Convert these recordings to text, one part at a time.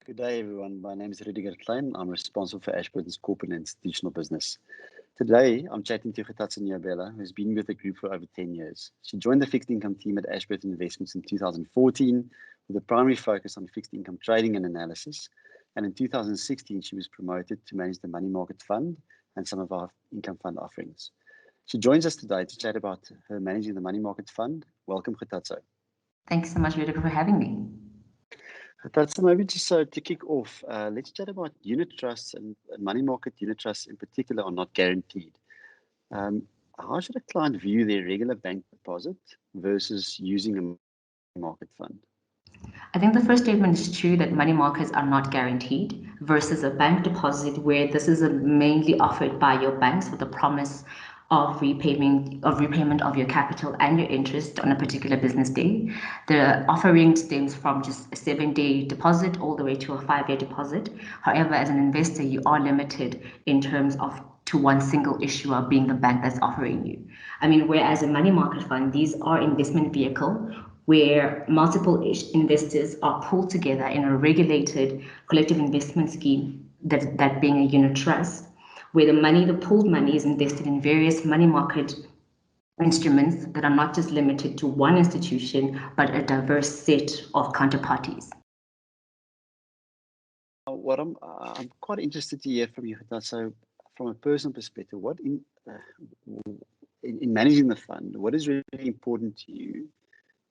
Good day, everyone. My name is Rudiger Klein. I'm responsible for Ashburton's corporate and institutional business. Today, I'm chatting to Getatsa Nyabela, who's been with the group for over 10 years. She joined the fixed income team at Ashburton Investments in 2014 with a primary focus on fixed income trading and analysis. And in 2016, she was promoted to manage the money market fund and some of our income fund offerings. She joins us today to chat about her managing the money market fund. Welcome, Getatsa. Thanks so much, Rudiger, for having me. That's maybe just to kick off, let's chat about unit trusts and money market unit trusts in particular are not guaranteed. How should a client view their regular bank deposit versus using a market fund? I think the first statement is true that money markets are not guaranteed versus a bank deposit where this is mainly offered by your banks with the promise of repayment of your capital and your interest on a particular business day. The offering stems from just a 7-day deposit all the way to a 5-year deposit. However, as an investor, you are limited in terms of to one single issuer being the bank that's offering you. I mean, whereas a money market fund, these are investment vehicle where multiple investors are pulled together in a regulated collective investment scheme, that being a unit trust, where the pooled money is invested in various money market instruments that are not just limited to one institution, but a diverse set of counterparties. What I'm quite interested to hear from you, so from a personal perspective, what in managing the fund, what is really important to you,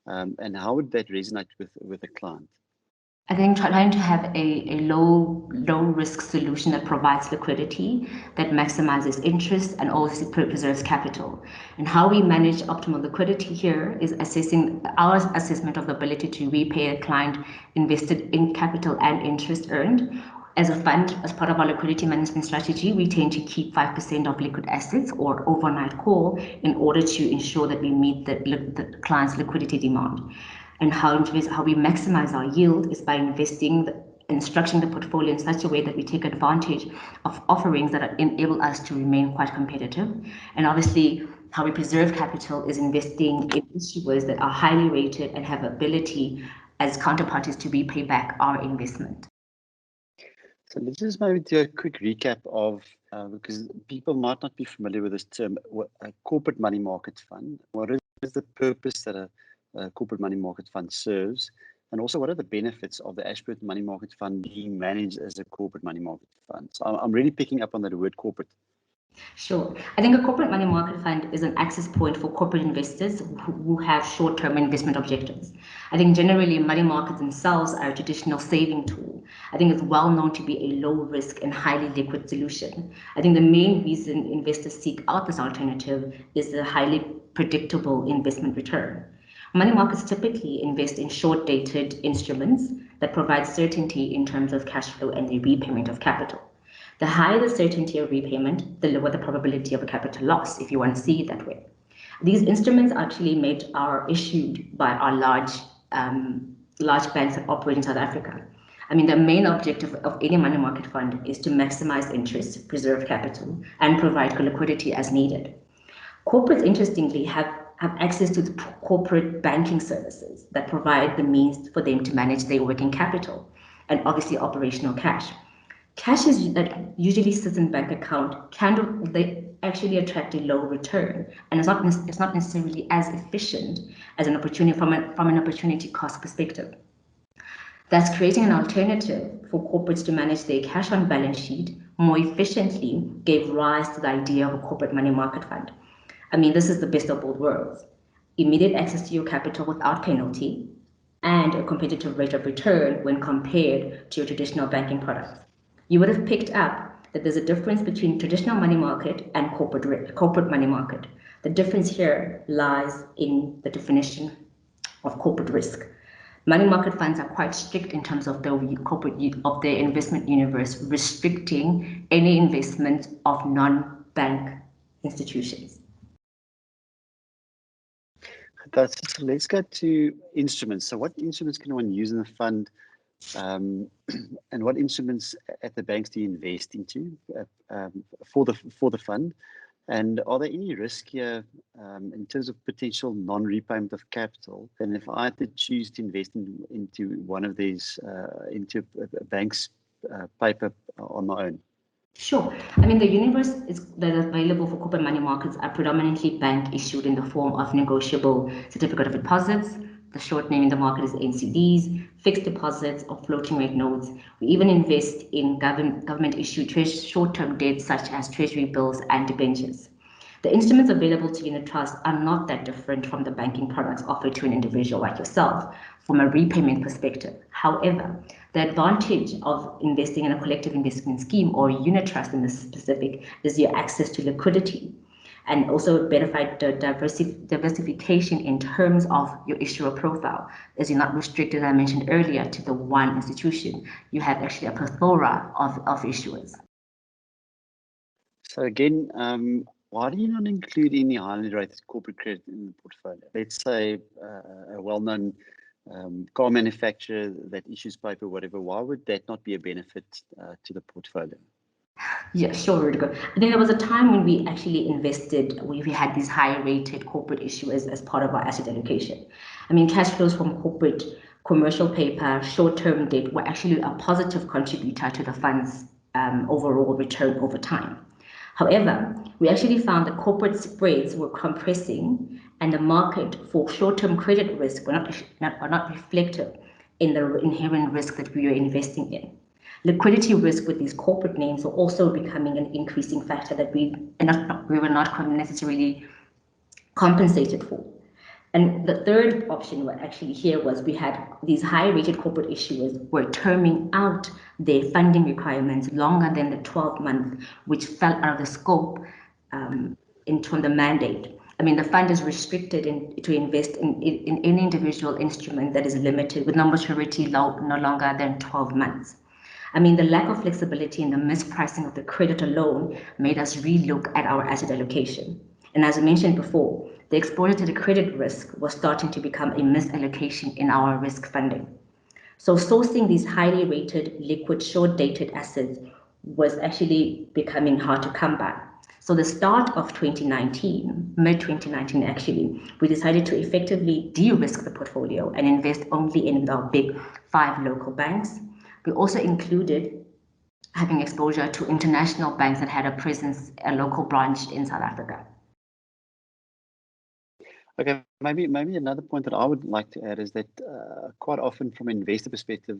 and how would that resonate with a client? I think trying to have a low risk solution that provides liquidity, that maximizes interest and also preserves capital. And how we manage optimal liquidity here is our assessment of the ability to repay a client invested in capital and interest earned. As a fund, as part of our liquidity management strategy, we tend to keep 5% of liquid assets or overnight call in order to ensure that we meet the client's liquidity demand. And how we maximize our yield is by investing and structuring the portfolio in such a way that we take advantage of offerings that enable us to remain quite competitive. And obviously, how we preserve capital is investing in issuers that are highly rated and have ability as counterparties to repay back our investment. So let's just maybe do a quick recap of, because people might not be familiar with this term, a corporate money market fund. What is the purpose that a corporate money market fund serves, and also what are the benefits of the Ashburton Money Market Fund being managed as a corporate money market fund? So I'm really picking up on that word corporate. Sure. I think a corporate money market fund is an access point for corporate investors who have short-term investment objectives. I think generally money markets themselves are a traditional saving tool. I think it's well known to be a low risk and highly liquid solution. I think the main reason investors seek out this alternative is the highly predictable investment return. Money markets typically invest in short-dated instruments that provide certainty in terms of cash flow and the repayment of capital. The higher the certainty of repayment, the lower the probability of a capital loss, if you want to see it that way. These instruments actually are issued by our large banks that operate in South Africa. I mean, the main objective of any money market fund is to maximize interest, preserve capital, and provide liquidity as needed. Corporates, interestingly, have access to the corporate banking services that provide the means for them to manage their working capital and obviously operational cash. Cash that usually sits in bank account they actually attract a low return, and it's not necessarily as efficient as an opportunity from an opportunity cost perspective. Thus, creating an alternative for corporates to manage their cash on balance sheet more efficiently gave rise to the idea of a corporate money market fund. I mean, this is the best of both worlds. Immediate access to your capital without penalty and a competitive rate of return when compared to your traditional banking products. You would have picked up that there's a difference between traditional money market and corporate money market. The difference here lies in the definition of corporate risk. Money market funds are quite strict in terms of their investment universe, restricting any investment of non-bank institutions. Let's go to instruments. So what instruments can one use in the fund, and what instruments at the banks do you invest into for the fund? And are there any risk here in terms of potential non-repayment of capital? And if I had to choose to invest into one of these, into a bank's paper on my own? Sure. I mean, the universe that is available for corporate money markets are predominantly bank issued in the form of negotiable certificate of deposits. The short name in the market is NCDs, fixed deposits, or floating rate notes. We even invest in government issued short term debt such as treasury bills and debentures. The instruments available to unit trust are not that different from the banking products offered to an individual like yourself from a repayment perspective. However, the advantage of investing in a collective investment scheme or unit trust in this specific is your access to liquidity and also benefit the diversification in terms of your issuer profile, as you're not restricted, as I mentioned earlier, to the one institution. You have actually a plethora of issuers. So again, why do you not include any highly rated corporate credit in the portfolio? Let's say a well-known car manufacturer that issues paper, whatever. Why would that not be a benefit to the portfolio? Yeah, sure, Rudiger. I think there was a time when we actually invested, we had these high rated corporate issuers as part of our asset allocation. I mean, cash flows from corporate commercial paper, short term debt were actually a positive contributor to the fund's overall return over time. However, we actually found that corporate spreads were compressing and the market for short term credit risk were not reflective in the inherent risk that we were investing in. Liquidity risk with these corporate names were also becoming an increasing factor that we were not necessarily compensated for. And the third option actually here was we had these high-rated corporate issuers were terming out their funding requirements longer than the 12-month, which fell out of the scope from the mandate. I mean, the fund is restricted to invest in any individual instrument that is limited with no maturity no longer than 12 months. I mean, the lack of flexibility and the mispricing of the credit alone made us relook at our asset allocation. And as I mentioned before, the exposure to the credit risk was starting to become a misallocation in our risk funding. So sourcing these highly rated, liquid, short-dated assets was actually becoming hard to come by. So the start of 2019, mid-2019 actually, we decided to effectively de-risk the portfolio and invest only in our big 5 local banks. We also included having exposure to international banks that had a local branch in South Africa. Okay, maybe another point that I would like to add is that quite often from an investor perspective,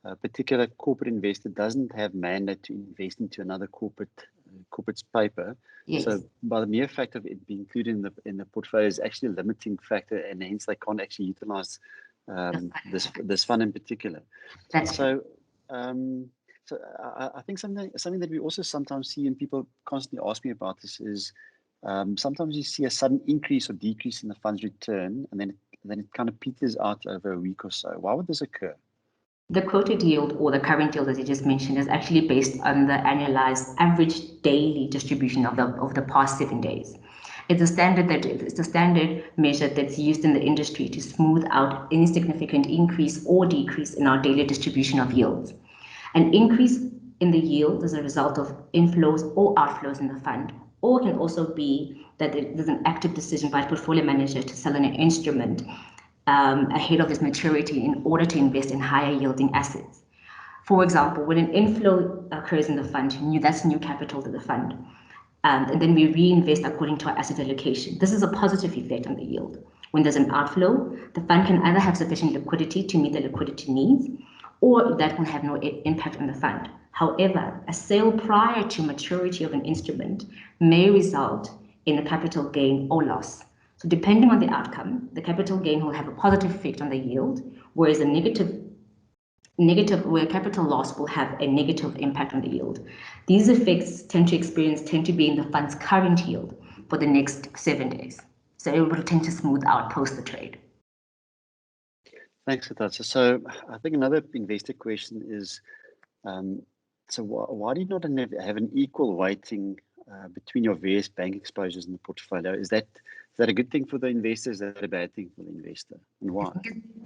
a particular corporate investor doesn't have mandate to invest into another corporate's paper. Yes. So by the mere fact of it being included in the portfolio is actually a limiting factor, and hence they can't actually utilize this fund in particular. That's so. So I think something that we also sometimes see and people constantly ask me about this is sometimes you see a sudden increase or decrease in the fund's return, and then it kind of peters out over a week or so. Why would this occur? The quoted yield or the current yield, as you just mentioned, is actually based on the annualized average daily distribution of the past 7 days. It's a standard measure that's used in the industry to smooth out any significant increase or decrease in our daily distribution of yields. An increase in the yield is a result of inflows or outflows in the fund, or can also be that there's an active decision by a portfolio manager to sell an instrument ahead of its maturity in order to invest in higher yielding assets. For example, when an inflow occurs in the fund, that's new capital to the fund. And then we reinvest according to our asset allocation. This is a positive effect on the yield. When there's an outflow, the fund can either have sufficient liquidity to meet the liquidity needs, or that will have no impact on the fund. However, a sale prior to maturity of an instrument may result in a capital gain or loss. So depending on the outcome, the capital gain will have a positive effect on the yield, whereas where capital loss will have a negative impact on the yield. These effects tend to be in the fund's current yield for the next 7 days. So it will tend to smooth out post the trade. Thanks, Natasha. So I think another investor question is, so why do you not have an equal weighting between your various bank exposures in the portfolio? Is that that a good thing for the investor? Is that a bad thing for the investor? And why?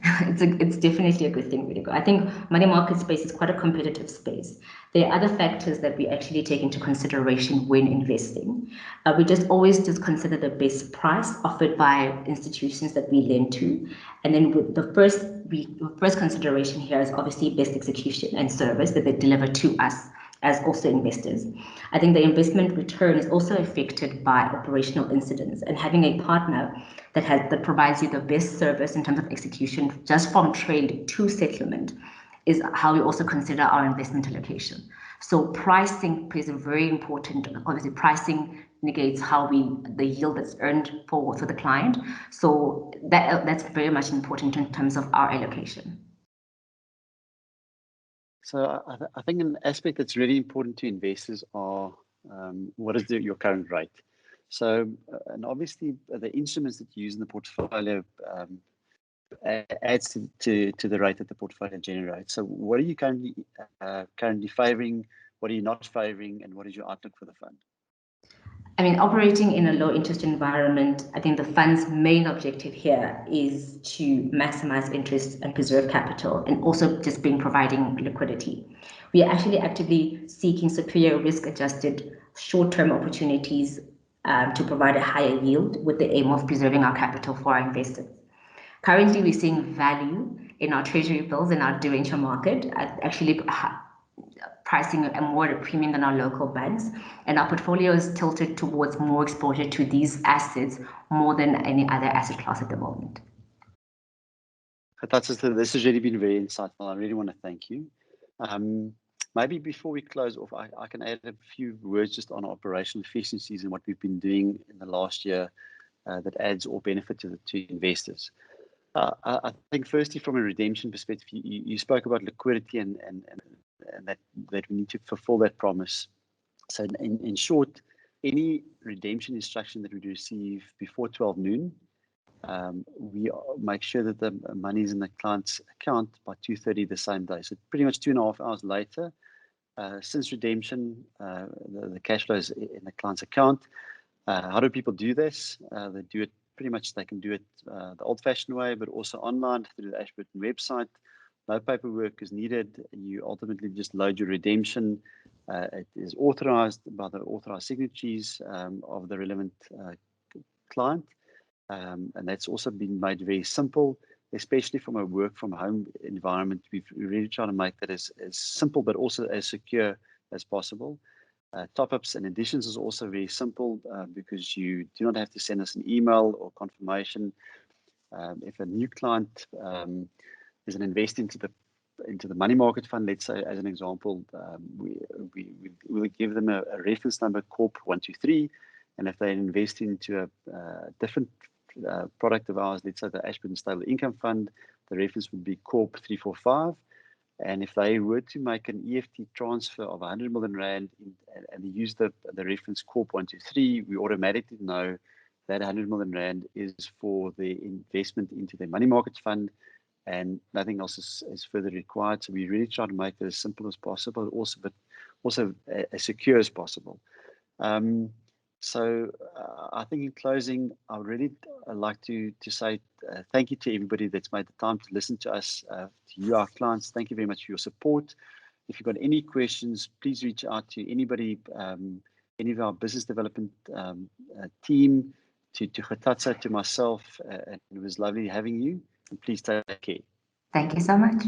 It's definitely a good thing, Vidigo. I think money market space is quite a competitive space. There are other factors that we actually take into consideration when investing. We just always just consider the best price offered by institutions that we lend to. And then with the first consideration here is obviously best execution and service that they deliver to us as also investors. I think the investment return is also affected by operational incidents, and having a partner that provides you the best service in terms of execution just from trade to settlement is how we also consider our investment allocation. So pricing plays a very important, obviously pricing negates the yield that's earned for the client. So that's very much important in terms of our allocation. So I think an aspect that's really important to investors are what is your current rate. So, and obviously the instruments that you use in the portfolio adds to the rate that the portfolio generates. So what are you currently favoring? What are you not favoring? And what is your outlook for the fund? I mean, operating in a low interest environment, I think the fund's main objective here is to maximize interest and preserve capital, and also just providing liquidity. We are actually actively seeking superior risk-adjusted short-term opportunities to provide a higher yield with the aim of preserving our capital for our investors. Currently, we're seeing value in our treasury bills in our debenture market, actually pricing a more premium than our local banks, and our portfolio is tilted towards more exposure to these assets more than any other asset class at the moment. This has really been very insightful. I really want to thank you. Maybe before we close off, I can add a few words just on operational efficiencies and what we've been doing in the last year that adds or benefit to investors. I think firstly, from a redemption perspective, you spoke about liquidity and that we need to fulfill that promise. So in short, any redemption instruction that we receive before 12 noon, we make sure that the money is in the client's account by 2:30 the same day. So pretty much 2.5 hours later, since redemption, the cash flow is in the client's account. How do people do this? They do it pretty much, they can do it the old-fashioned way, but also online through the Ashburton website. No paperwork is needed. You ultimately just load your redemption. It is authorized by the authorized signatories of the relevant client. And that's also been made very simple, especially from a work from home environment. We've really tried to make that as simple, but also as secure as possible. Top-ups and additions is also very simple because you do not have to send us an email or confirmation. If a new client is an investor into the money market fund, let's say as an example, we will give them a reference number Corp 123, and if they invest into a different product of ours, let's say the Ashburton Stable Income Fund, the reference would be Corp 345. And if they were to make an EFT transfer of 100 million rand and they use the reference Corp 123, we automatically know that 100 million rand is for the investment into the money market fund, and nothing else is further required. So we really try to make it as simple as possible, but also as secure as possible. So I think in closing, I would really like to say thank you to everybody that's made the time to listen to us, to you, our clients. Thank you very much for your support. If you've got any questions, please reach out to anybody, any of our business development team, to Khatatsa, to myself, and it was lovely having you. And please take care. Thank you so much.